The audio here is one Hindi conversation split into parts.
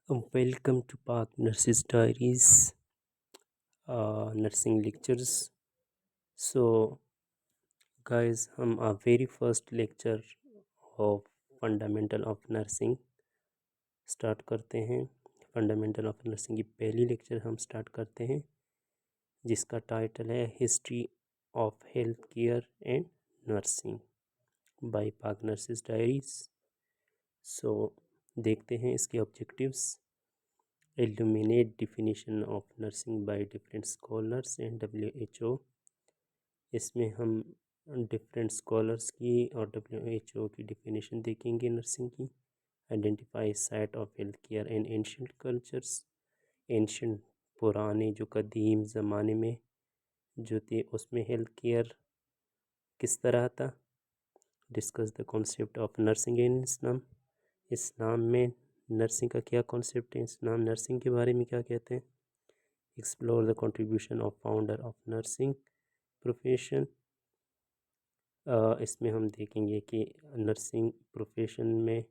Welcome to Park Nurses Diaries nursing lectures. So, guys, हम very first lecture of fundamental of nursing start करते हैं। फंडामेंटल ऑफ नर्सिंग की पहली लेक्चर हम स्टार्ट करते हैं जिसका टाइटल है history of health care and nursing by Pak nurses diaries. So देखते हैं इसके objectives. Illuminate definition of nursing by different scholars and WHO। इसमें हम डिफरेंट स्कॉलर्स की और WHO की डिफिनेशन देखेंगे नर्सिंग की। Identify site of health care and ancient cultures. Ancient पुराने जो कदीम ज़माने में जो थे उसमें हेल्थ केयर किस तरह था। Discuss the concept of nursing in Islam. इस्लाम में नर्सिंग का क्या कॉन्सेप्ट है, इस्लाम नर्सिंग के बारे में क्या कहते हैं। Explore the contribution of founder of nursing profession. इसमें हम देखेंगे कि नर्सिंग प्रोफेशन में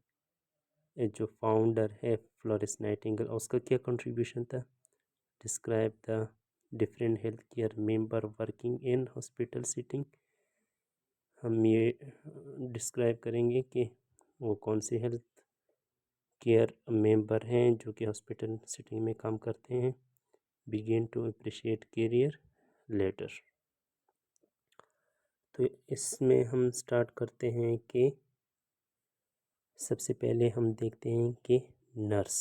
जो फाउंडर है फ्लोरेंस नाइटिंगेल उसका क्या कंट्रीब्यूशन था। Describe the different health care member working in hospital sitting. हम ये डिस्क्राइब करेंगे कि वो कौन से हेल्थ केयर मेंबर हैं जो कि हॉस्पिटल सिटिंग में काम करते हैं। Begin to appreciate career letter. तो इसमें हम स्टार्ट करते हैं कि सबसे पहले हम देखते हैं कि नर्स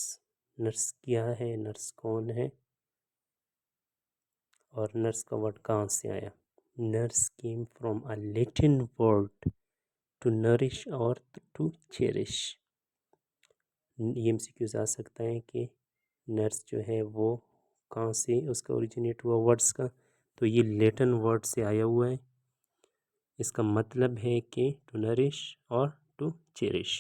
नर्स क्या है, नर्स कौन है और नर्स का वर्ड कहाँ से आया। Nurse came from a Latin word to nourish और टू चेरिश। ये एमसीक्यूज आ सकता है कि नर्स जो है वो कहाँ से उसका ओरिजिनेट हुआ वर्ड्स का। तो ये लैटिन वर्ड से आया हुआ है। इसका मतलब है कि टू नरिश और टू चेरिश।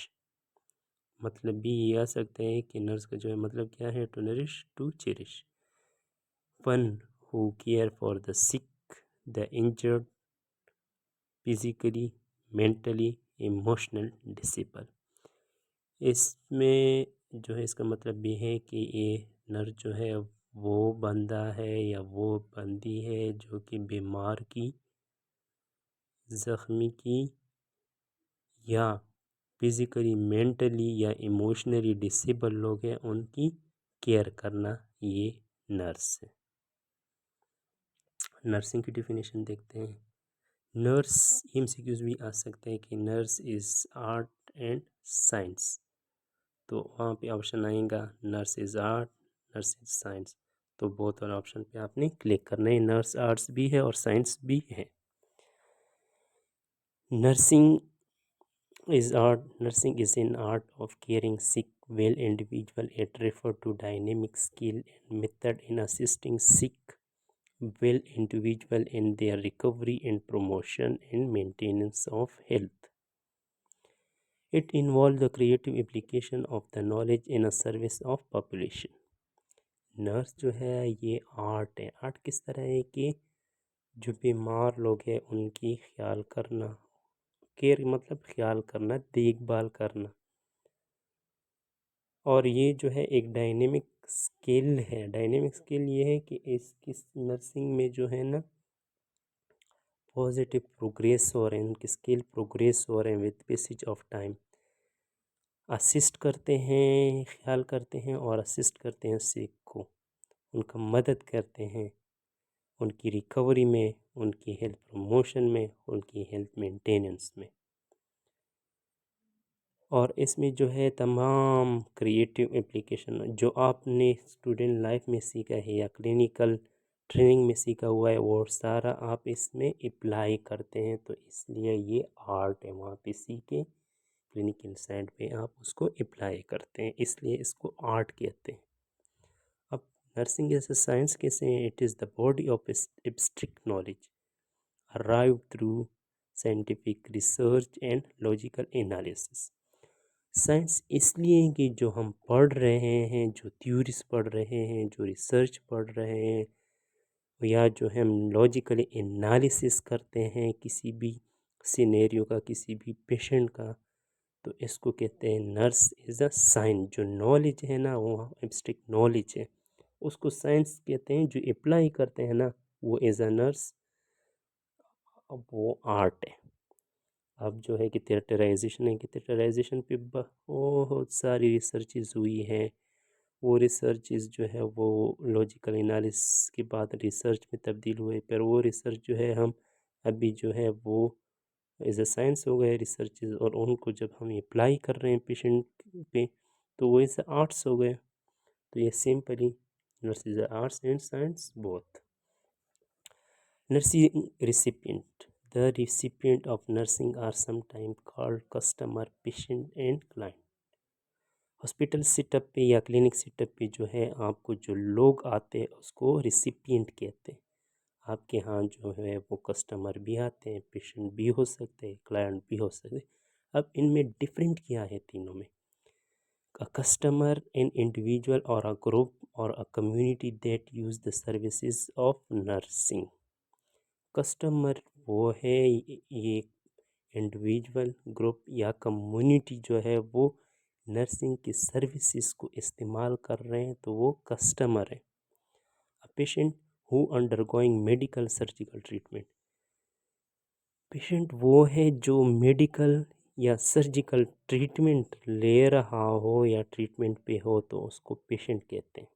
मतलब भी ये आ सकता है कि नर्स का जो है मतलब क्या है, to nourish to cherish. One who care for the sick, the injured, physically mentally emotional disable. इसमें जो है इसका मतलब भी है कि ये नर्स जो है वो बंदा है या वो बंदी है जो कि बीमार की, ज़ख्मी की या फिज़िकली मेंटली या इमोशनली डिसेबल लोग हैं उनकी केयर करना, ये नर्स है। नर्सिंग की डिफिनेशन देखते हैं। नर्स एमसीक्यूज भी आ सकते हैं कि nurse is art and science. तो वहाँ पे ऑप्शन आएगा nurse is art, nurse is science. तो बहुत वाला ऑप्शन पे आपने क्लिक करना है। नर्स आर्ट्स भी है और साइंस भी है। Nursing Nursing is an art of caring sick, well individual. It refers to dynamic skill and method in assisting sick, well individual in their recovery and promotion and maintenance of health. It involves the creative application of the knowledge in a service of population. Nurse जो है ये आर्ट है। आर्ट किस तरह है कि जो बीमार लोग हैं उनकी ख्याल करना, केयर मतलब ख्याल करना, देखभाल करना। और ये जो है एक डायनेमिक स्किल है। डायनेमिक स्किल ये है कि इसकी नर्सिंग में जो है ना पॉजिटिव प्रोग्रेस हो रहे हैं, उनकी स्किल प्रोग्रेस हो रहे हैं with passage of time. Assist करते हैं, ख्याल करते हैं और असिस्ट करते हैं सिक को, उनका मदद करते हैं उनकी रिकवरी में, उनकी हेल्थ प्रमोशन में, उनकी हेल्थ मेंटेनेंस में। और इसमें जो है तमाम क्रिएटिव एप्लीकेशन जो आपने स्टूडेंट लाइफ में सीखा है या क्लिनिकल ट्रेनिंग में सीखा हुआ है वो सारा आप इसमें अप्लाई करते हैं। तो इसलिए ये आर्ट है। वहाँ पे सीखे क्लिनिकल साइड पे आप उसको अप्लाई करते हैं, इसलिए इसको आर्ट कहते हैं। अब नर्सिंग एज ए साइंस कैसे हैं। It is the body of abstract knowledge arrive through scientific research and logical analysis. Science इसलिए है कि जो हम पढ़ रहे हैं, जो थ्योरीज पढ़ रहे हैं, जो रिसर्च पढ़ रहे हैं या जो हम लॉजिकली एनालिसिस करते हैं किसी भी सिनेरियो का, किसी भी पेशेंट का, तो इसको कहते हैं नर्स इज़ अ साइंस। जो नॉलेज है ना वो एब्स्ट्रैक्ट नॉलेज है, उसको साइंस कहते हैं। जो अप्लाई करते हैं ना वो एज अ नर्स, अब वो आर्ट है। अब जो है कि थिएटराइजेशन है कि थिएटराइजेशन पे बहुत सारी रिसर्चेज हुई हैं। वो रिसर्चेज जो है वो लॉजिकल एनालिसिस के बाद रिसर्च में तब्दील हुए, पर वो रिसर्च जो है हम अभी जो है वो एज अ साइंस हो गए रिसर्चेज, और उनको जब हम अप्लाई कर रहे हैं पेशेंट पे तो वो एज आर्ट्स हो गए। तो ये simply nurse is arts and science both. Nursing recipient. The recipient of nursing are sometimes called customer, patient and client. Hospital setup पे या क्लिनिक सेटअप पे जो है आपको जो लोग आते हैं उसको रिसिपिएंट कहते हैं। आपके यहाँ जो है वो कस्टमर भी आते हैं, पेशेंट भी हो सकते हैं, क्लाइंट भी हो सकते हैं। अब इनमें डिफरेंट क्या है तीनों में? A customer, an individual or a group or a community that use the services of nursing. Customer वो है ये इंडिविजुअल, ग्रुप या कम्युनिटी जो है वो नर्सिंग की सर्विसेज को इस्तेमाल कर रहे हैं तो वो कस्टमर है। A patient who undergoing medical surgical treatment. Patient वो है जो मेडिकल या सर्जिकल ट्रीटमेंट ले रहा हो या ट्रीटमेंट पे हो तो उसको पेशेंट कहते हैं।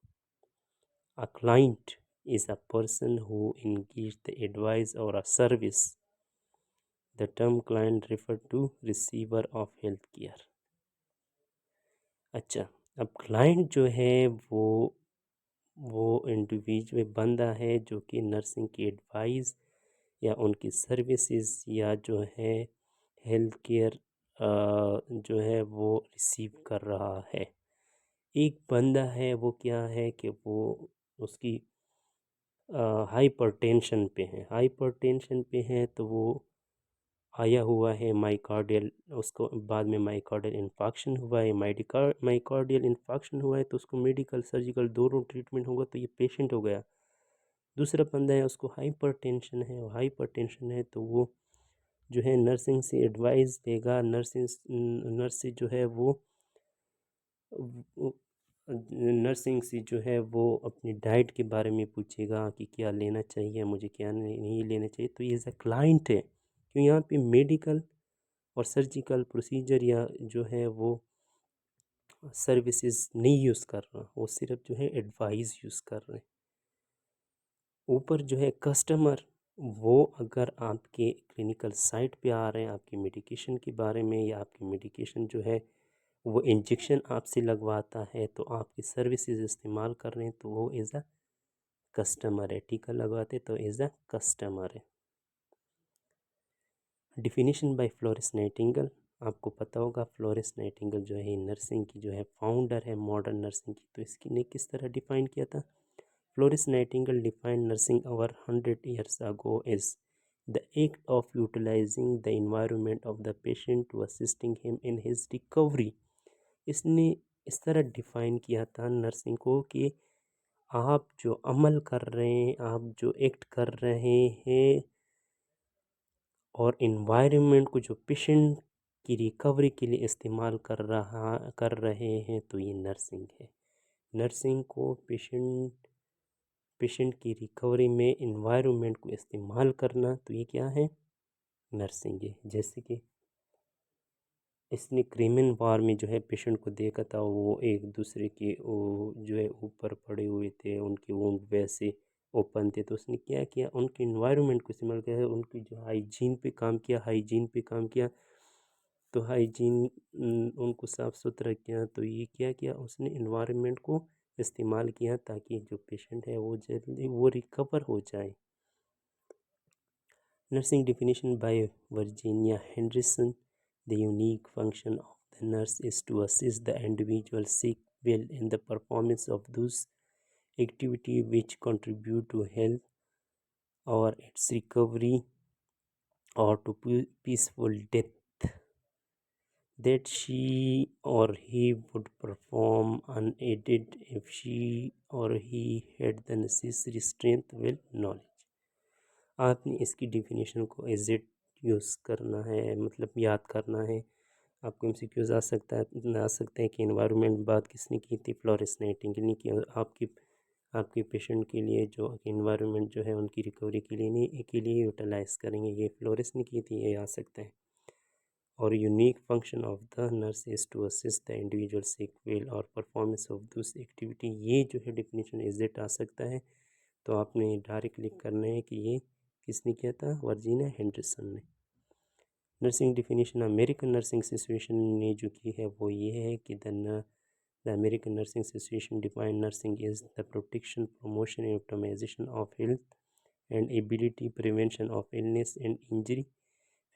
A client is a person who engages the advice or a service. The term client refers to receiver of health care. अच्छा, अब क्लाइंट जो है वो इंडिविजुअल बंदा है जो कि नर्सिंग की एडवाइस या उनकी सर्विसेज या जो है हेल्थ केयर जो है वो रिसीव कर रहा है। एक बंदा है वो क्या है कि वो उसकी हाइपरटेंशन पे है, हाइपरटेंशन पे है तो वो आया हुआ है माइकार्डियल, उसको बाद में माइकार्डियल इन्फाक्शन हुआ है, माइकार्डियल इन्फाक्शन हुआ है तो उसको मेडिकल सर्जिकल दोनों ट्रीटमेंट होगा तो ये पेशेंट हो गया। दूसरा बंदा है उसको हाइपरटेंशन है, और हाइपरटेंशन है तो वो जो है नर्सिंग से एडवाइस देगा, नर्स से जो है वो नर्सिंग से जो है वो अपनी डाइट के बारे में पूछेगा कि क्या लेना चाहिए मुझे, क्या नहीं लेना चाहिए। तो ये एज अ क्लाइंट है, क्यों यहाँ पे मेडिकल और सर्जिकल प्रोसीजर या जो है वो सर्विसेज नहीं यूज़ कर रहा, वो सिर्फ जो है एडवाइस यूज़ कर रहे हैं। ऊपर जो है कस्टमर, वो अगर आपके क्लिनिकल साइट पे आ रहे हैं आपकी मेडिकेशन के बारे में या आपकी मेडिकेशन जो है वो इंजेक्शन आपसे लगवाता है तो आपकी सर्विसेज इस्तेमाल कर रहे हैं तो वो एज अ कस्टमर है। टीका लगवाते तो एज अ कस्टमर है। Definition by Florence Nightingale. आपको पता होगा फ्लोरेंस नाइटिंगेल जो है नर्सिंग की जो है फाउंडर है मॉडर्न नर्सिंग की, तो इसकी ने किस तरह डिफाइन किया था? Florence Nightingale defined nursing over 100 years ago as the act of utilizing the environment of the patient to assisting him in his recovery। इसने इस तरह डिफाइन किया था नर्सिंग को कि आप जो अमल कर रहे हैं, आप जो एक्ट कर रहे हैं और इन्वायरमेंट को जो पेशेंट की रिकवरी के लिए इस्तेमाल कर रहे हैं तो ये नर्सिंग है। नर्सिंग को पेशेंट की रिकवरी में इन्वायरमेंट को इस्तेमाल करना तो ये क्या है? नर्सिंग है। जैसे कि इसने क्रिमिनल वार में जो है पेशेंट को देखा था, वो एक दूसरे के वो जो है ऊपर पड़े हुए थे, उनके वोंड वैसे ओपन थे, तो उसने क्या किया उनके इन्वायरमेंट को इस्तेमाल किया, उनकी जो हाइजीन पे काम किया, तो हाइजीन उनको साफ़ सुथरा किया। तो ये क्या किया उसने इन्वायरमेंट को इस्तेमाल किया ताकि जो पेशेंट है वो जल्दी वो रिकवर हो जाए। Nursing definition by Virginia Henderson. The unique function of the nurse is to assist the individual sick well in the performance of those activities which contribute to health or its recovery or to peaceful death that she or he would perform unaided if she or he had the necessary strength, will, knowledge। आपने इसकी डेफिनेशन को एज इट यूज़ करना है, मतलब याद करना है। आपको एमसीक्यूज आ सकते हैं कि एनवायरनमेंट बात किसने की थी, फ्लोरेंस नाइटिंगेल ने की। आपके पेशेंट के लिए जो एनवायरनमेंट जो है उनकी रिकवरी के लिए नहीं के लिए यूटिलाइज करेंगे, ये फ्लोरेंस ने की थी, ये आ सकते हैं। और unique function of the nurse is to assist the individual sick well और परफॉर्मेंस ऑफ दूस एक्टिविटी, ये जो है डिफिनीशन इज़ आ सकता है। तो आपने डायरेक्ट क्लिक करना है कि ये किसने किया था, वर्जीनिया हेंडरसन ने। Nursing definition American Nursing Association ने जो की है वो ये है कि the American Nursing Association define nursing is the protection, promotion and optimisation of health and ability, prevention of illness and injury,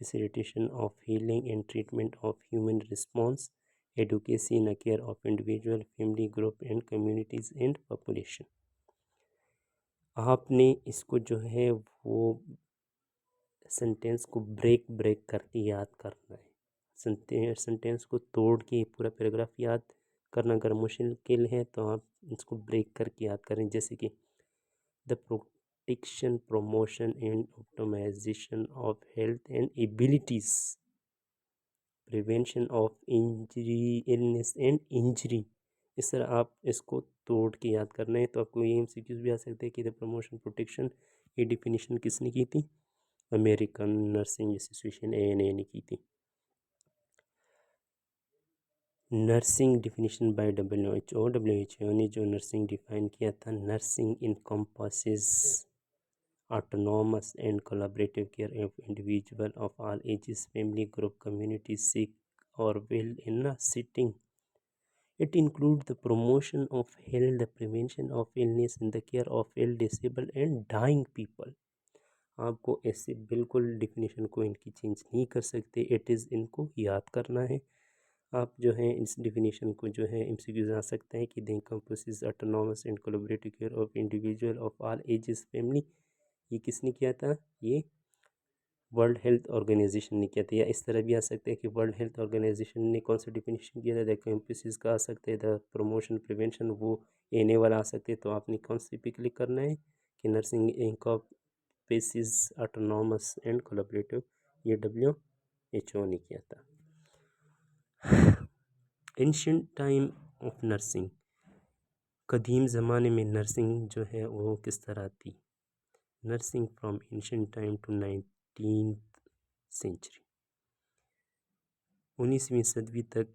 facilitation of healing and treatment of human response, advocacy in the care of individual, family, group and communities and population। आपने इसको जो है वो सेंटेंस को ब्रेक करके याद करना है। सेंटेंस को तोड़ के पूरा पैराग्राफ याद करना अगर मुश्किल है तो आप इसको ब्रेक करके याद करें। जैसे कि the protection, promotion and optimisation of health and abilities, prevention of injury, illness and injury. इस तरह आप इसको तोड़ के याद करना है। तो आपको ये एमसीक्यूज भी आ सकते हैं कि द प्रमोशन प्रोटेक्शन, ये डिफिनीशन किसने की थी, अमेरिकन नर्सिंग एसोसिएशन ANA ने की थी। नर्सिंग डिफिनीशन बाय WHO ने जो नर्सिंग डिफाइन किया था, nursing encompasses autonomous and collaborative care of individual of all ages, family, group, community, sick or well in a sitting. It includes the promotion of health, the prevention of illness, and the care of ill, disabled and dying people. आपको ऐसे बिल्कुल डिफिनीशन को इनकी चेंज नहीं कर सकते, इट इज़ इनको याद करना है। आप जो है इस डिफिनीशन को जो है एमसीक्यूज आ सकते हैं कि the encompasses autonomous and collaborative care of individual of all ages, family, ये किसने किया था, ये वर्ल्ड हेल्थ ऑर्गेनाइजेशन ने किया था। या इस तरह भी आ सकते हैं कि वर्ल्ड हेल्थ ऑर्गेनाइजेशन ने कौन सा डिफिनीशन किया था, द कैंपसिस का आ सकते हैं, द प्रमोशन प्रिवेंशन वो एने वाला आ सकते हैं। तो आपने कौन सी पे क्लिक करना है कि nursing incorporated autonomous and collaborative, ये WHO ने किया था। एंशिएंट टाइम ऑफ नर्सिंग, कदीम ज़माने में नर्सिंग जो है वो किस तरह थी। Nursing from ancient time to 19th century, 19वीं सदी तक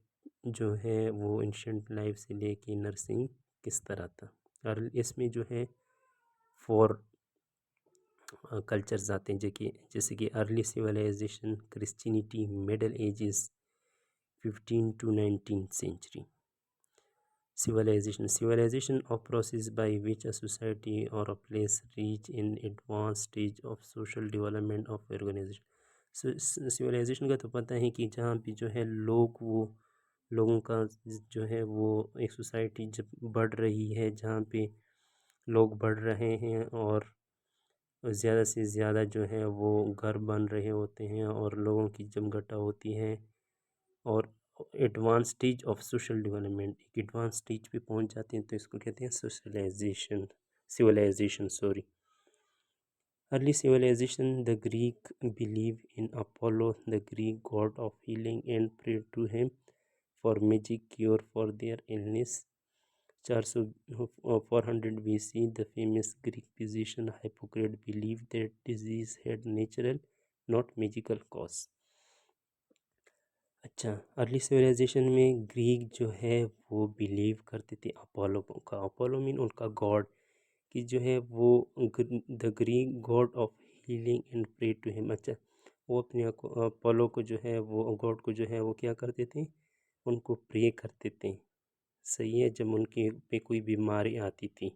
जो है वो एंशिएंट लाइफ से लेके नर्सिंग किस तरह था। और इसमें जो है 4 कल्चर्स आते हैं जैसे कि early civilisation, Christianity, middle ages, 15 to 19th century. civilization of process by which a society or a place reach in advanced stage of social development of organization। Civilisation का तो पता है कि जहाँ भी जो है लोगों का जो है वो एक सोसाइटी जब बढ़ रही है, जहाँ पे लोग बढ़ रहे हैं और ज़्यादा से ज़्यादा जो है वो घर बन रहे होते हैं और लोगों की जमघटा होती है और advance stage of social development, एक एडवांस स्टेज पे पहुंच जाते हैं तो इसको कहते हैं civilisation sorry. Early civilisation, the Greek believe in Apollo, the Greek god of healing and pray to him for magic cure for their illness. 400 BC, the famous Greek physician Hippocrate believe that disease had natural not magical cause. अच्छा, अर्ली सिविलाइजेशन में ग्रीक जो है वो बिलीव करते थे अपोलो का। अपोलो मीन उनका गॉड कि जो है वो the Greek god of healing and pray to him. अच्छा, वो अपने अपोलो को जो है वो गॉड को जो है वो क्या करते थे, उनको प्रे करते थे। सही है, जब उनके पे कोई बीमारी आती थी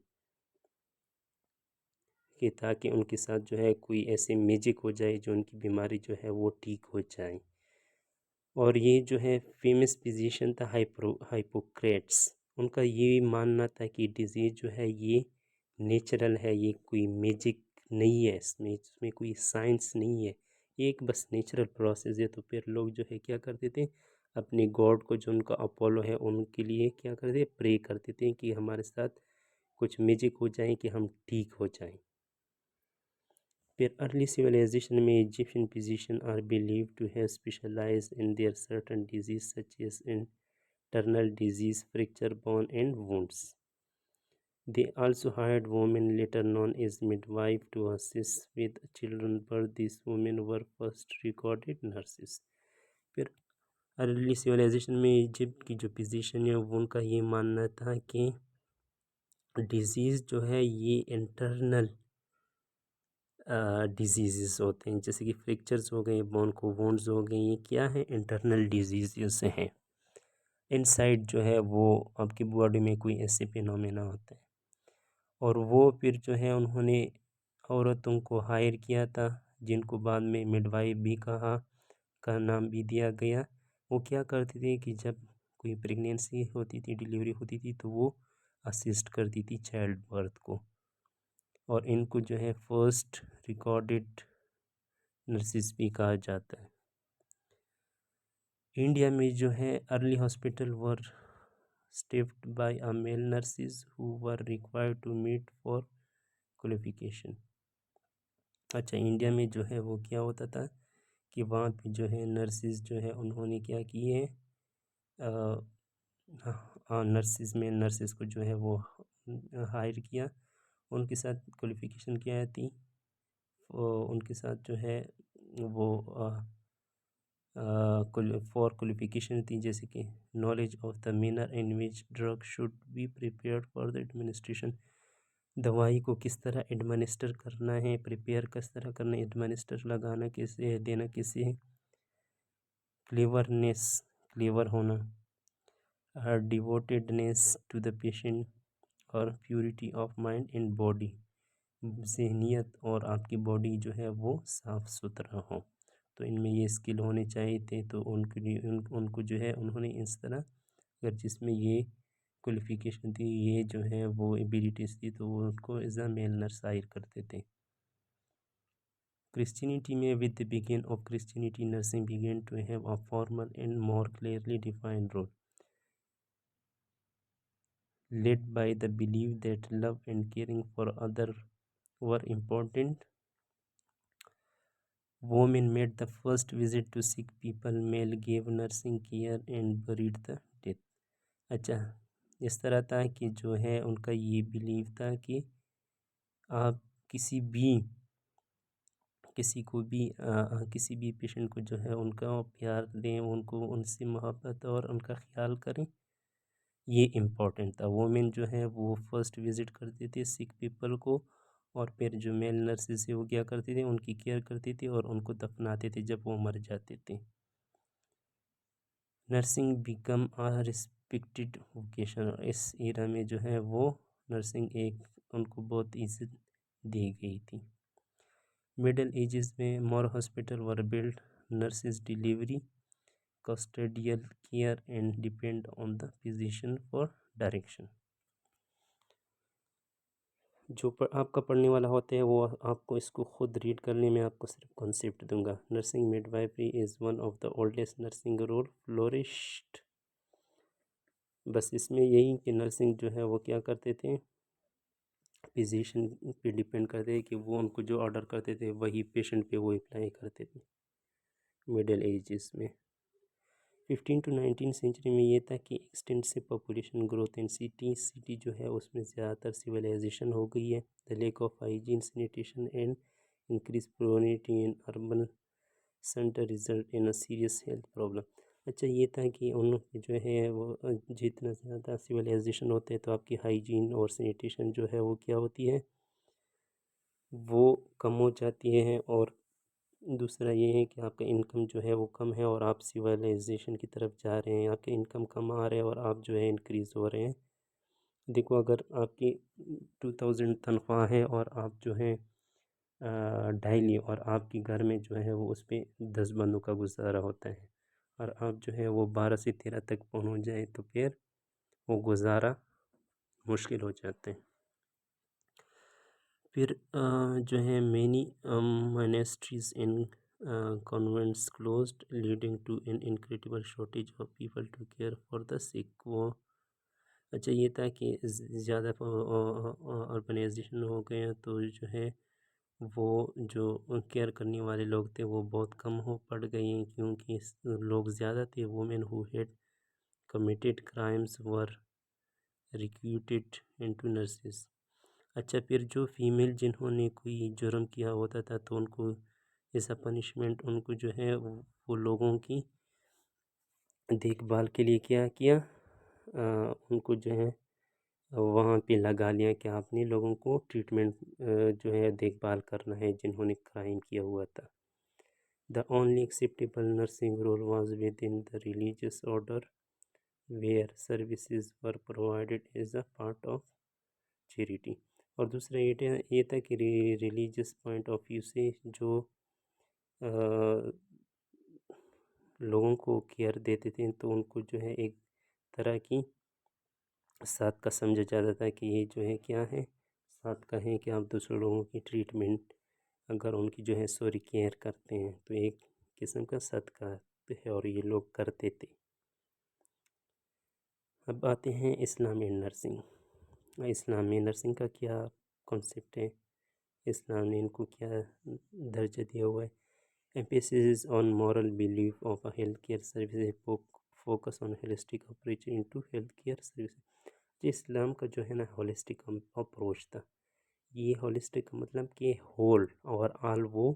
कि ताकि उनके साथ जो है कोई ऐसे मैजिक हो जाए जो उनकी बीमारी जो है वो ठीक हो जाए। और ये जो है फेमस फिजिशियन था हाइपोक्रेट्स, उनका ये मानना था कि डिजीज़ जो है ये नेचुरल है, ये कोई मैजिक नहीं है, इसमें कोई साइंस नहीं है, ये एक बस नेचुरल प्रोसेस है। तो फिर लोग जो है क्या करते थे, अपने गॉड को जो उनका अपोलो है उनके लिए क्या करते, प्रे करते थे कि हमारे साथ कुछ मैजिक हो जाए कि हम ठीक हो जाएं। फिर अर्ली सिविलाइजेशन में Egyptian physician are believe to have specialise in their certain disease such as internal disease, fracture, bone and wounds. They also hired women later known as midwives to assist with children's birth. These women were first recorded nurses. फिर अर्ली सिविलाइजेशन में इजिप्ट की जो फिजिशियन है उनका ये मानना था कि डिजीज़ जो है ये इंटरनल डिजीज़ होते हैं, जैसे कि फ्रैक्चर्स हो गए, बोन को वुंड्स हो गए, ये क्या है, इंटरनल डिजीज़ हैं. इनसाइड जो है वो आपकी बॉडी में कोई ऐसे फिनोमेना होते हैं. और वो फिर जो है उन्होंने औरतों को हायर किया था, जिनको बाद में मिडवाइफ भी कहा का नाम भी दिया गया. वो क्या करते थे कि जब कोई प्रेगनेंसी होती थी, डिलीवरी होती थी, तो वो असिस्ट करती थी चाइल्ड बर्थ को. और इनको जो है फर्स्ट रिकॉर्डेड नर्सिस भी कहा जाता है. इंडिया में जो है early hospital were staffed by a male nurses who were required to meet for qualification. अच्छा, इंडिया में जो है वो क्या होता था कि वहाँ पे जो है नर्सिस जो है उन्होंने क्या किए, हाँ नर्सिस में नर्सिस को जो है वो हायर किया. उनके साथ क्वालिफ़िकेशन क्या थी, उनके साथ जो है वो फॉर क्वालिफ़िकेशन थी, जैसे कि knowledge of the manner in which drug should be prepared for the administration. दवाई को किस तरह एडमिनिस्टर करना है, प्रिपेयर किस तरह करना है, एडमिनिस्टर लगाना कैसे है, देना कैसे है. क्लेवरनेस, क्लेवर होना. डिवोटेडनेस टू द पेशेंट और purity of mind and body, ज़हनियत और आपकी बॉडी जो है वो साफ़ सुथरा हो. तो इनमें ये स्किल होने चाहिए थे. तो उनके लिए उनको जो है उन्होंने इस तरह, अगर जिसमें ये क्वालिफ़िकेशन थी, ये जो है वो एबिलिटीज़ थी, तो वो उनको as a male nurse hire करते थे. Christianity में with the begin of Christianity, nursing began to have a formal and more clearly defined role, led by the belief that love and caring for others were important. Women made the first visit to sick people, male gave nursing care and buried the dead. अच्छा, इस तरह था कि जो है उनका ये बिलीव था कि आप किसी को भी किसी भी पेशेंट को जो है उनका प्यार दें, उनको उनसे मोहब्बत और उनका ख्याल करें, ये इम्पोर्टेंट था. वोमेन जो है वो फर्स्ट विज़िट करती थी सिक पीपल को, और फिर जो मेल नर्सेस है वो क्या करती थी, उनकी केयर करती थी और उनको दफनाते थे जब वो मर जाते थे. नर्सिंग बिकम आ रिस्पेक्टेड वोकेशन. इस एरा में जो है वो नर्सिंग एक उनको बहुत इज्जत दी गई थी. मिडल एजेस में more hospital were build, nurses delivery, custodial care and depend on the physician for direction. जो आपका पढ़ने वाला होता है वो आपको इसको खुद रीड करने में आपको सिर्फ कॉन्सेप्ट दूंगा. Nursing midwifery is one of the oldest nursing role flourished. बस इसमें यही कि नर्सिंग जो है वो क्या करते थे, फिजिशियन पे डिपेंड करते थे कि वो उनको जो ऑर्डर करते थे वही पेशेंट पे वो अप्लाई करते थे मिडिल एजेस में. 15 to 19 सेंचुरी में ये था कि extensive population growth in city जो है उसमें ज़्यादातर सिविलाइजेशन हो गई है. The lack of hygiene, sanitation and increase प्रोनिटी in urban centre result in a serious health problem. अच्छा, ये था कि उन जो है वो जितना ज़्यादा सिविलाइजेशन होते हैं तो आपकी हाइजीन और सैनिटेशन जो है वो क्या होती है, वो कम हो जाती है. और दूसरा ये है कि आपका इनकम जो है वो कम है और आप सिविलाइजेशन की तरफ जा रहे हैं, आपके इनकम कम आ रहे हैं और आप जो है इंक्रीज़ हो रहे हैं. देखो, अगर आपकी 2000 तनख्वाह है और आप जो है डेली, और आपके घर में जो है वो उस पर 10 बंदों का गुजारा होता है, और आप जो है वो 12 से 13 तक पहुंच जाए तो फिर वो गुजारा मुश्किल हो जाते हैं. फिर जो है many monasteries in convents closed, leading to an incredible shortage of people to care for the sick. वो अच्छा, ये था कि ज़्यादा अर्बनाइजेशन हो गया तो जो है वो जो केयर करने वाले लोग थे वो बहुत कम हो पड़ गई हैं, क्योंकि लोग ज़्यादा थे। Women who had committed crimes were recruited into nurses. अच्छा, फिर जो फीमेल जिन्होंने कोई जुर्म किया होता था तो उनको ऐसा पनिशमेंट, उनको जो है वो लोगों की देखभाल के लिए क्या किया, उनको जो है वहाँ पे लगा लिया कि आपने लोगों को ट्रीटमेंट जो है देखभाल करना है जिन्होंने क्राइम किया हुआ था। The only acceptable nursing role was within the religious order where services were provided as a part of charity. और दूसरा ये था कि रिलीजियस पॉइंट ऑफ व्यू से जो लोगों को केयर देते थे तो उनको जो है एक तरह की साथ का समझा जाता था कि ये जो है क्या है, साथ का है कि आप दूसरे लोगों की ट्रीटमेंट अगर उनकी जो है सॉरी केयर करते हैं तो एक किस्म का सदका है, और ये लोग करते थे। अब आते हैं इस्लाम एंड नर्सिंग। इस्लाम में नर्सिंग का क्या कॉन्सेप्ट है, इस्लाम ने इनको क्या दर्जा दिया हुआ है। Emphasis on moral belief of a health care service, focus on holistic approach into health care service. इस्लाम का जो है ना होलिस्टिक अप्रोच था। ये होलिस्टिक का मतलब कि होल और ऑल वो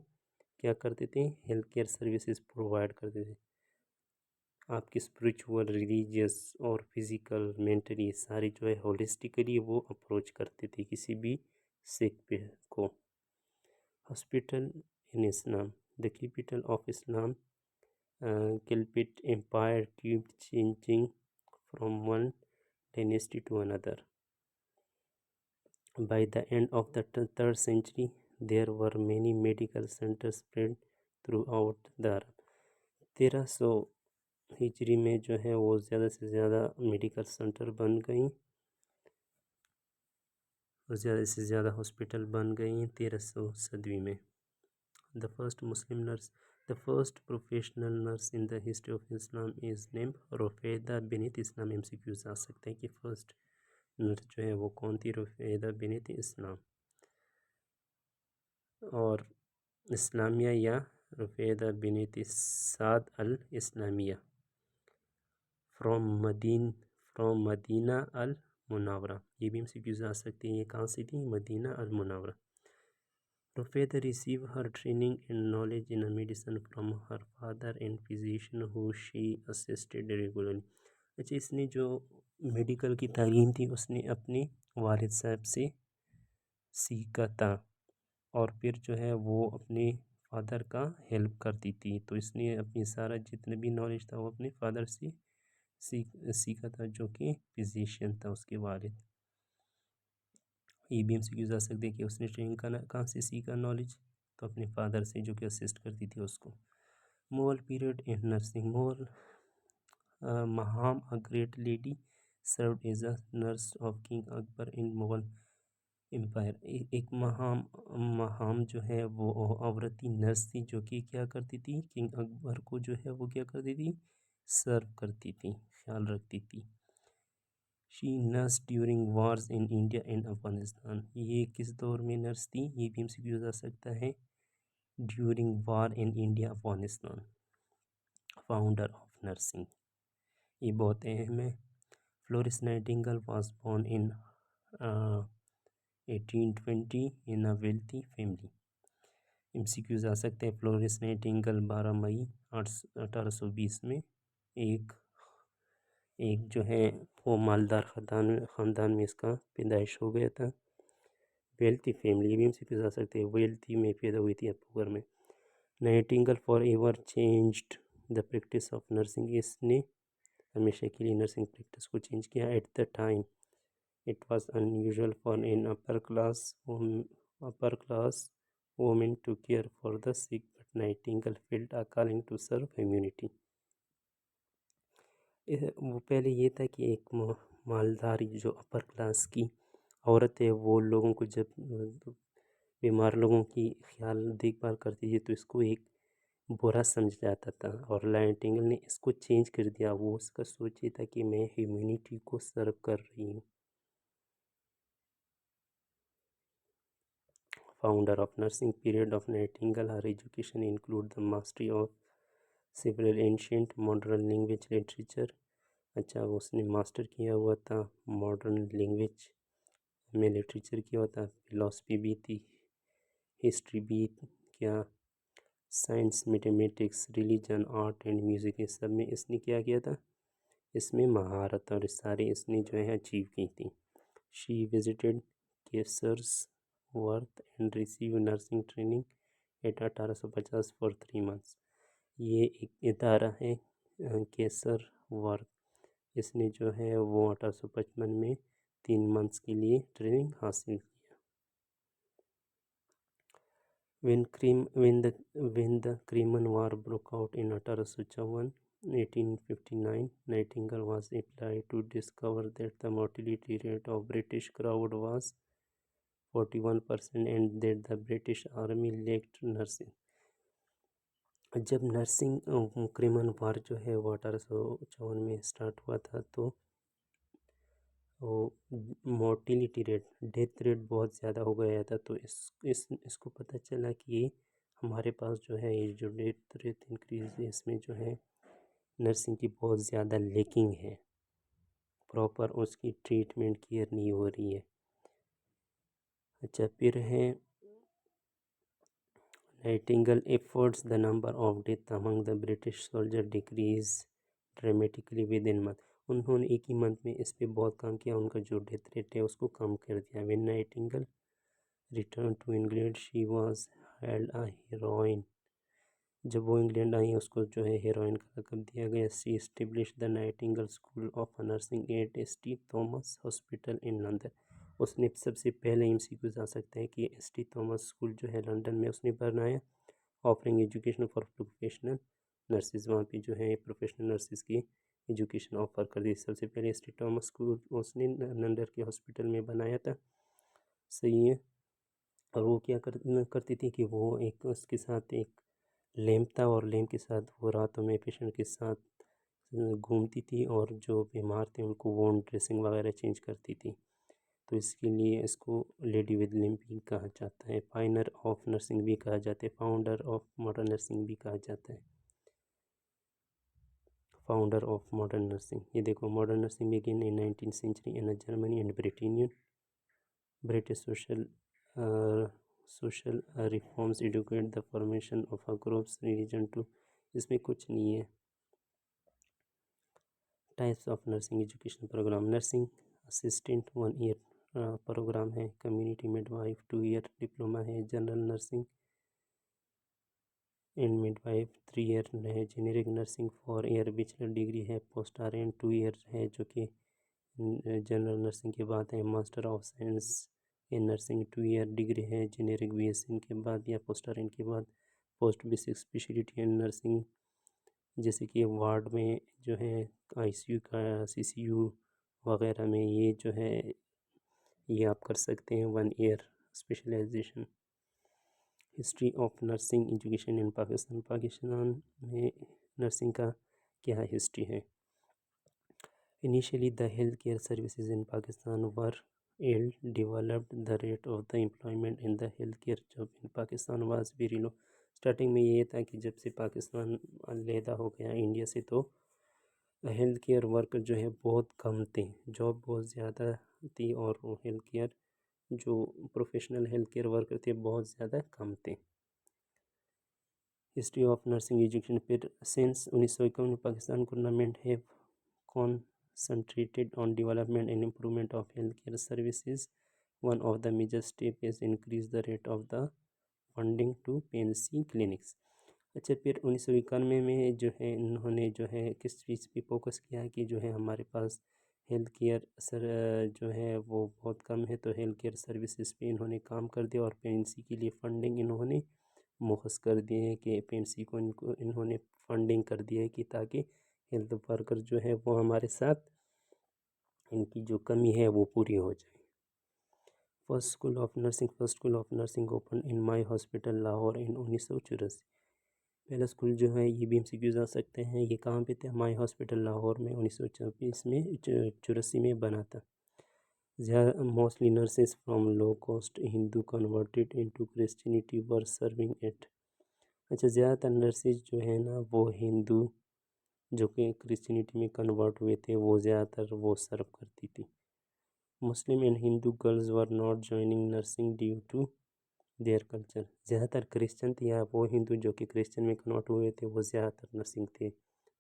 क्या करते थे, हेल्थ केयर सर्विसेज प्रोवाइड करते थे। आपकी स्पिरिचुअल, रिलीजियस और फिज़िकल, मेंटली सारी जो है होलिस्टिकली वो अप्रोच करते थे किसी भी सिक पे को। Hospital in Islam, the capital of Islam Gilbert Empire kept changing from one dynasty to another. By the end of the 3rd century, there were many medical centers spread throughout the Arab. 1300 हिजरी में जो है वो ज़्यादा से ज़्यादा मेडिकल सेंटर बन गई और ज़्यादा से ज़्यादा हॉस्पिटल बन गई हैं 1300 में। The first Muslim nurse, the first professional nurse in the history of Islam is named रुफ़ैदा bint Islam. MCQs आ सकते हैं कि फर्स्ट नर्स जो है वो कौन थी, रुफ़ैदा बिनत इस्लाम। और इस्लामिया या रुफ़ैदा bint Saad Al Islamia from Medina अल मुनव्वरा। ये भी MCQs आ सकती हैं, ये कहाँ से थी, Medina Al Munawwarah. Rufeda received her training and knowledge in medicine from her father and physician who she assisted regularly. अच्छा, इसने जो मेडिकल की तालीम थी उसने अपने वालिद साहब से सीखा था और फिर जो है वो अपने फादर का हेल्प करती थी। तो इसने अपनी सारा जितने भी नॉलेज था वो अपने फादर से सीखा था, जो कि फिजिशियन था उसके वालिद। ये भी MCQs आ सकते हैं कि उसने ट्रेनिंग कहाँ से सीखा नॉलेज, तो अपने फादर से जो कि असिस्ट करती थी उसको। Mughal period in nursing, Mughal Maham a great lady served as a nurse of king Akbar in Mughal empire. एक महाम जो है वो औरती नर्स थी जो कि क्या करती थी, किंग अकबर को जो है वो क्या करती थी, सर्व करती थी, ख्याल रखती थी। She nurse during wars in India and Afghanistan. ये किस दौर में नर्स थी, ये भी MCQ आ सकता है, during war in India Afghanistan. Founder of nursing, ये बहुत अहम है। Florence Nightingale was born in 1820 in a wealthy family. MCQs आ सकते हैं, फ्लोरेंस नाइटिंगेल 12 मई 1820 में एक जो है वो मालदार ख़ानदान में इसका पैदाइश हो गया था। वेल्थी फैमिली, ये भी MCQs आ सकते हैं, वेल्थी में पैदा हुई थी अक्टूबर में। Nightingale for ever changed the practice of nursing, इसने हमेशा के लिए नर्सिंग प्रैक्टिस को चेंज किया। At the time it was unusual for an upper class women to care for the sick, but Nightingale felt a calling to serve humanity. वो पहले ये था कि एक मालधारी जो अपर क्लास की औरत है वो लोगों को जब बीमार लोगों की ख्याल देखभाल करती थी तो इसको एक बुरा समझ जाता था, और नाइटिंगेल ने इसको चेंज कर दिया। वो उसका सोच ये था कि मैं ह्यूमैनिटी को सर्व कर रही हूँ। founder of nursing period of Nightingale. Her education include the mastery of several ancient modern language literature. अच्छा, उसने मास्टर किया हुआ था मॉडर्न लैंग्वेज में, लिटरेचर किया हुआ था, फिलॉसफी भी थी, हिस्ट्री भी, क्या science, mathematics, religion, art and music, इस सब में इसने क्या किया था, इसमें महारत और सारे इसने जो है अचीव की थी। She visited Kaiserswerth and receive nursing training at 1850 for 3 months. ये एक इदारा है केसर वर्थ, इसने जो है वो 1855 में 3 मंथ्स के लिए ट्रेनिंग हासिल की। When the Crimean War broke out in 1859, Nightingale was applied to discover that the mortality rate of British crowd was 41% and that the British Army lacked nursing. जब नर्सिंग क्रिमन वार जो है वो 1854 में स्टार्ट हुआ था, तो मोर्टिलिटी रेट, डेथ रेट बहुत ज़्यादा हो गया था। तो इसको पता चला कि हमारे पास जो है ये जो डेथ रेट इंक्रीज है, इसमें जो है नर्सिंग की बहुत ज़्यादा लेकिंग है, प्रॉपर उसकी ट्रीटमेंट केयर नहीं हो रही है। अच्छा, फिर है Nightingale efforts the number of death among the British soldier decrease dramatically with in month. उन्होंने एक ही मंथ में इस पर बहुत काम किया, उनका जो डेथ रेट है उसको कम कर दिया। When Nightingale return to England she was held a heroine. जब वो इंग्लैंड आई उसको जो है हीरोइन का लक़ब दिया गया। She establish the Nightingale school of nursing at T Thomas hospital in London. उसने सबसे पहले MCQ आ सकते हैं कि टी थॉमस स्कूल जो है लंदन में उसने बनाया, offering education for professional nurses. वहाँ पे जो है प्रोफेशनल नर्सिस की एजुकेशन ऑफर कर दी। सबसे पहले टी थॉमस स्कूल उसने लंदन के हॉस्पिटल में बनाया था, सही है। और वो क्या करती थी कि वो एक उसके साथ एक लैंप था, और लैंप के साथ वो रातों में पेशेंट के साथ घूमती थी, और जो बीमार थे उनको वोंड ड्रेसिंग वगैरह चेंज करती थी। तो इसके लिए इसको लेडी विद लैंप भी कहा जाता है, पायनर ऑफ नर्सिंग भी कहा जाता है, फाउंडर ऑफ मॉडर्न नर्सिंग भी कहा जाता है, फाउंडर ऑफ मॉडर्न नर्सिंग। ये देखो, modern nursing begin in 19th century in Germany and Britain. British social reforms educate the formation of a groups religion to. इसमें कुछ नहीं है। Types of nursing education programme, nursing assistant 1 year programme है, कम्युनिटी मिडवाइफ 2 ईयर डिप्लोमा है, general nursing and midwife 3 year है, generic nursing 4 year bachelor degree है, पोस्ट RN 2 ईयर है जो कि जनरल नर्सिंग के बाद है, master of science in nursing 2 year degree है, जेनेरिक BSc के बाद या पोस्ट RN के बाद post basic speciality in nursing, जैसे कि वार्ड में जो है ICU का, CCU वगैरह में ये जो है ये आप कर सकते हैं 1 year specialisation. History of nursing education in Pakistan, Pakistan में नर्सिंग का क्या हिस्ट्री है। Initially, the healthcare services in Pakistan were ill developed. The rate of the employment in the healthcare job in Pakistan was very low. Starting में ये था कि जब से पाकिस्तान अलहदा हो गया इंडिया से, तो हेल्थ केयर वर्कर जो है बहुत कम थे, जॉब बहुत ज़्यादा थी, और हेल्थ केयर जो प्रोफेशनल हेल्थ केयर वर्कर थे बहुत ज़्यादा कम थे। हिस्ट्री ऑफ नर्सिंग एजुकेशन, फिर सिंस 1951 में पाकिस्तान गवर्नमेंट है concentrated on development and improvement of healthcare services. One of the major steps is increase the rate of the funding to PNC clinics. अच्छा, फिर 1991 में जो है इन्होंने जो है किस चीज़ पे फोकस किया कि जो है हमारे पास हेल्थ केयर जो है वो बहुत कम है, तो हेल्थ केयर सर्विसेज पे इन्होंने काम कर दिया, और PNC के लिए फंडिंग इन्होंने मुहस कर दिए हैं कि PNC को इन्होंने फंडिंग कर दिया है कि ताकि हेल्थ वर्कर जो है वो हमारे साथ इनकी जो कमी है वो पूरी हो जाए। First school of nursing open in my hospital Lahore in 1984। पहला स्कूल जो है ये भी MCQ आ सकते हैं, ये कहाँ पे थे, माई हॉस्पिटल लाहौर में 1924 में 84 में बना था। Mostly nurses from low-cost Hindu converted into Christianity were serving it. अच्छा, ज़्यादातर नर्सेज जो है ना वो हिंदू जो कि क्रिश्चियनिटी में कन्वर्ट हुए थे वो ज़्यादातर वो सर्व करती थी. Muslim and Hindu girls were not joining nursing due to their culture. ज़्यादातर क्रिश्चियन थे या वो हिंदू जो कि क्रिश्चियन में कन्वर्ट हुए थे वो ज़्यादातर नर्सिंग थे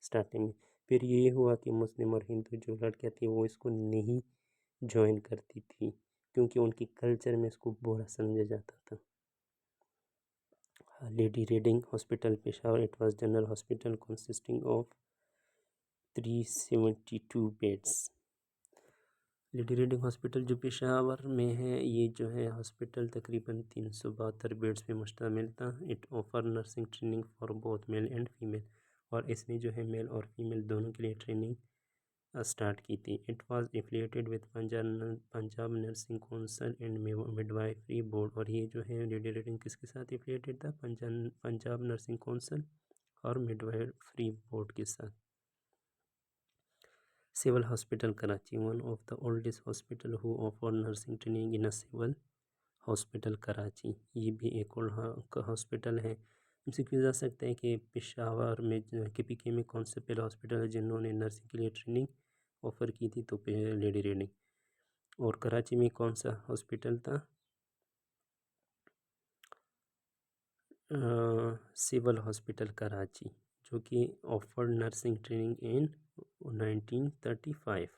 स्टार्टिंग में. फिर ये हुआ कि मुस्लिम और हिंदू जो लड़कियाँ थी वो इसको नहीं ज्वाइन करती थी क्योंकि उनकी कल्चर में इसको बुरा समझा जाता था. Lady Reading hospital Peshawar, it was general hospital consisting of 372 beds. Lady Reading hospital जो पेशावर में है ये जो है हॉस्पिटल तकरीबन 372 बेड्स पे मुश्तमिल था. It offer nursing training for both male and female, और इसने जो है मेल और फीमेल दोनों के लिए ट्रेनिंग स्टार्ट की थी. It was affiliated with Punjab nursing council and midwifery board, और ये जो है लेडी रेडिंग किसके साथ एफिलिएटेड था? पंजाब नर्सिंग काउंसिल और मिडवाइफरी बोर्ड के साथ. Civil hospital Karachi, one of the oldest hospital who offer nursing training in a civil hospital Karachi. ये भी एक ओल्ड हॉस्पिटल है. हमसे क्यों जा सकता है कि पेशावर में KPK में कौन सा पहला हॉस्पिटल है जिन्होंने नर्सिंग के लिए ट्रेनिंग ऑफ़र की थी? तो लेडी रेडिंग. और कराची में कौन सा हॉस्पिटल था? सिविल हॉस्पिटल कराची, जो कि offered nursing training in 1935.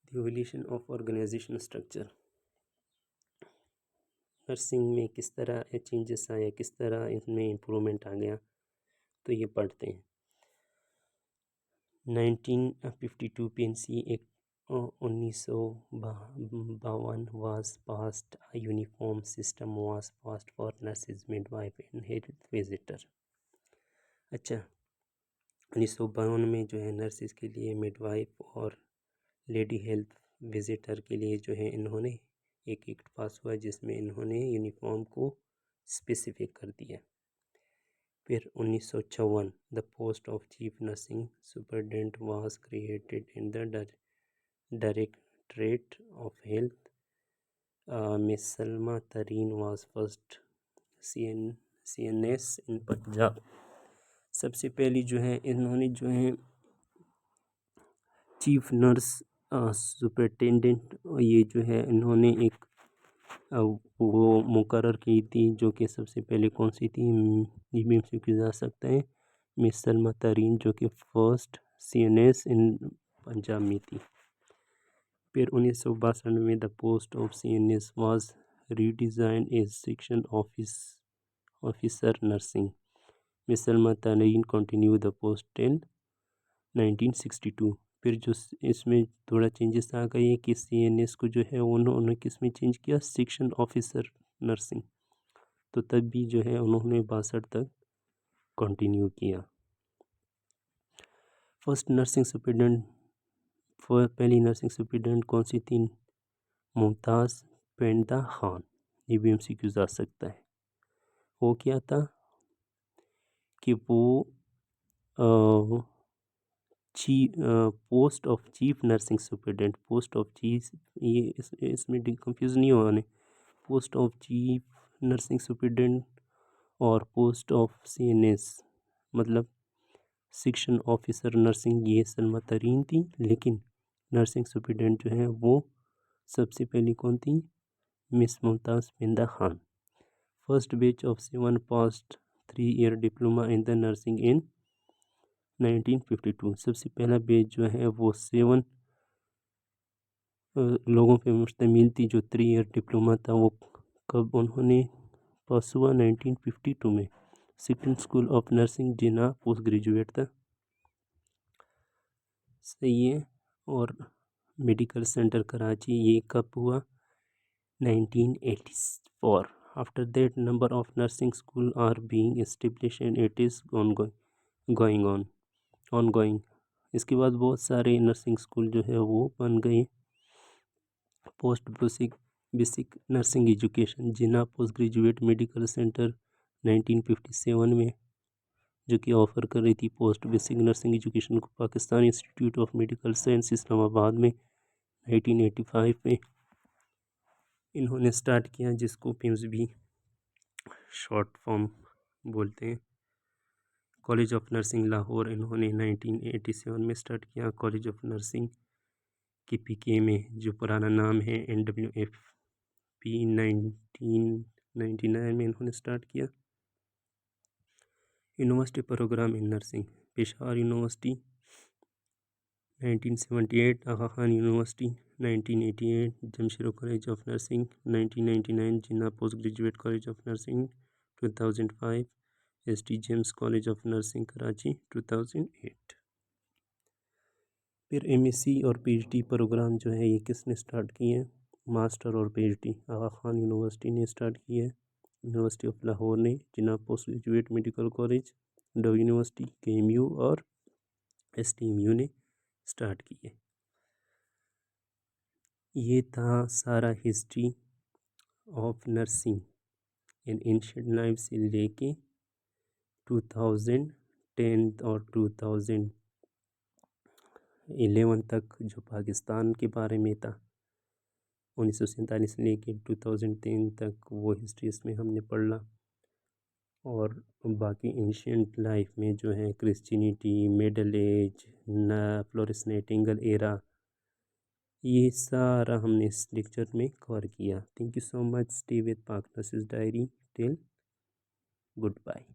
The evolution of organisation structure. Nursing में किस तरह चेंजेस आए, किस तरह इसमें इम्प्रूवमेंट आ गया, तो ये पढ़ते हैं. 1952 PNC act 1952 was passed. A uniform system was passed for nurses, midwife and health visitor. अच्छा, 1952 में जो है नर्सिस के लिए, मिडवाइफ और लेडी हेल्थ विजिटर के लिए जो है इन्होंने एक एक्ट पास हुआ जिसमें इन्होंने यूनिफॉर्म को स्पेसिफिक कर दिया. फिर 1954 the post of chief nursing superintendent was created in the directorate of health. Miss Salma तरीन वाज फर्स्ट CNS इन पंजाब. सबसे पहली जो है इन्होंने जो है चीफ नर्स सुपरिटेंडेंट ये जो है इन्होंने एक वो मुकर्रर की थी, जो कि सबसे पहले कौन सी थी? ये भी हमसे पूछा जा सकता है. मिस सलमा तरीन जो कि फर्स्ट CNS इन पंजाब में थी. फिर 1962 में the post of CNS was redesign as section officer nursing. Miss Salma Tareen continue the post till 1962. फिर जो इसमें थोड़ा चेंजेस आ गए कि CNS को जो है उन्होंने किस में चेंज किया? Section officer nursing. तो तब भी जो है उन्होंने 62 तक कंटिन्यू किया. फर्स्ट नर्सिंग सुपरिटेंडेंट, पहली नर्सिंग सुपरिटेंडेंट कौन सी थी? मुमताज़ पेंडा खान. ये भी MCQ आ सकता है. वो क्या था कि वो post of chief nursing superintendent, post of chief, ये इसमें कंफ्यूज नहीं होगा नहीं. Post of chief nursing superintendent और पोस्ट ऑफ CNS मतलब सेक्शन ऑफिसर नर्सिंग, ये सलमा तरीन थी. लेकिन नर्सिंग सुपरिटेंडेंट जो है वो सबसे पहली कौन थी? Miss Mumtaz Penda Khan. First batch of 7 past 3-year diploma in the nursing in 1952. सबसे पहला बैच जो है वो 7 लोगों पे मुश्तमिल थी. जो 3-year डिप्लोमा था वो कब उन्होंने पास हुआ? 1952 में. Second school of nursing Jinnah post graduate था. सही है. और मेडिकल सेंटर कराची ये कब हुआ? 1984. After that number of nursing school are being established and it is ongoing. इसके बाद बहुत सारे नर्सिंग स्कूल जो है वो बन गए. पोस्ट बेसिक नर्सिंग एजुकेशन जिना पोस्ट ग्रेजुएट मेडिकल सेंटर 1957 में, जो कि ऑफ़र कर रही थी पोस्ट बेसिक नर्सिंग एजुकेशन को. Pakistan institute of medical science Islamabad में 1885 में इन्होंने स्टार्ट किया, जिसको पिम्स भी शॉर्ट फॉर्म बोलते हैं। कॉलेज ऑफ नर्सिंग लाहौर इन्होंने 1987 में स्टार्ट किया। कॉलेज ऑफ नर्सिंग के पीके में, जो पुराना नाम है NWFP, 1999 में इन्होंने स्टार्ट किया। University programme in nursing, Peshawar university 1978, Aga Khan university 1988, Jamshedpur college of nursing 1999, Jinnah post graduate college of nursing 2005, ST James college of nursing Karachi 2008। फिर MSc और PhD प्रोग्राम जो है ये किसने स्टार्ट किए हैं? मास्टर और PhD आगा खान यूनिवर्सिटी ने स्टार्ट किया है। यूनिवर्सिटी ऑफ लाहौर ने, Jinnah post graduate medical college, Dow university, KMU और STMU ने स्टार्ट किए। ये था सारा history of nursing in ancient life से लेके 2010 और 2011 तक, जो पाकिस्तान के बारे में था 1947 से लेके 2010 तक, वो हिस्ट्री इसमें हमने पढ़ा। और बाकी एंशिएंट लाइफ में जो है Christianity, middle age, Florence Nightingale era, ये सारा हमने इस लेक्चर में कवर किया। Thank you so much. Stay with Pak nurses diary till good bye.